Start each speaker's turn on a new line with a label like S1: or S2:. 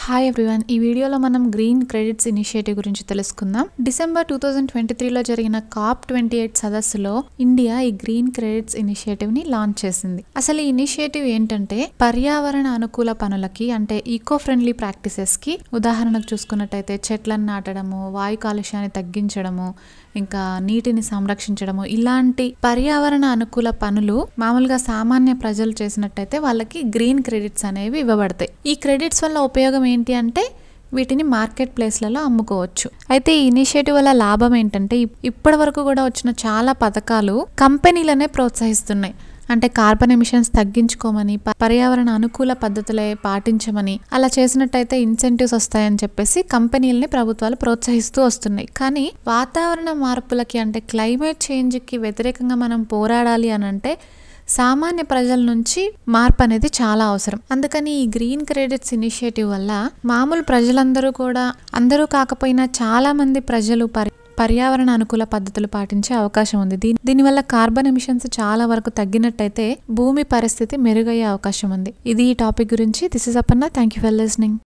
S1: Hi everyone, ఈ వీడియోలో మనం గ్రీన్ క్రెడిట్స్ ఇనిషియేటివ్ గురించి తెలుసుకుందాం. డిసెంబర్ 2023లో జరిగిన COP28 సదస్సులో ఇండియా ఈ గ్రీన్ క్రెడిట్స్ ఇనిషియేటివ్ ని లాంచ్ చేసింది. అసలు ఈ ఇనిషియేటివ్ ఏంటంటే పర్యావరణ అనుకూల పనులకి అంటే ఈకో ఫ్రెండ్లీ ప్రాక్టీసెస్ కి ఉదాహరణకు చూసుకున్నట్టయితే చెట్లను నాటడము, వాయు కాలుష్యాన్ని తగ్గించడము, ఇంకా నీటిని సంరక్షించడము, ఇలాంటి పర్యావరణ అనుకూల పనులు మామూలుగా సామాన్య ప్రజలు చేసినట్టయితే వాళ్ళకి గ్రీన్ క్రెడిట్స్ అనేవి ఇవ్వబడతాయి. ఈ క్రెడిట్స్ వల్ల ఉపయోగం ఏంటి అంటే వీటిని మార్కెట్ ప్లేస్లలో అమ్ముకోవచ్చు. అయితే ఈ ఇనిషియేటివ్ వల్ల లాభం ఏంటంటే ఇప్పటి వరకు కూడా వచ్చిన చాలా పథకాలు కంపెనీలనే ప్రోత్సహిస్తున్నాయి. అంటే కార్బన్ ఎమిషన్స్ తగ్గించుకోమని, పర్యావరణ అనుకూల పద్ధతులే పాటించమని, అలా చేసినట్టయితే ఇన్సెంటివ్స్ వస్తాయని చెప్పేసి కంపెనీలని ప్రభుత్వాలు ప్రోత్సహిస్తూ వస్తున్నాయి. కానీ వాతావరణ మార్పులకి అంటే క్లైమేట్ చేంజ్కి వ్యతిరేకంగా మనం పోరాడాలి అని అంటే సామాన్య ప్రజల నుంచి మార్పు అనేది చాలా అవసరం. అందుకని ఈ గ్రీన్ క్రెడిట్స్ ఇనిషియేటివ్ వల్ల మామూలు ప్రజలందరూ కూడా, అందరూ కాకపోయినా చాలా మంది ప్రజలు పర్యావరణ అనుకూల పద్ధతులు పాటించే అవకాశం ఉంది. దీనివల్ల కార్బన్ ఎమిషన్స్ చాలా వరకు తగ్గినట్టయితే భూమి పరిస్థితి మెరుగయ్యే అవకాశం ఉంది. ఇది ఈ టాపిక్ గురించి. This is Aparna. Thank you for listening.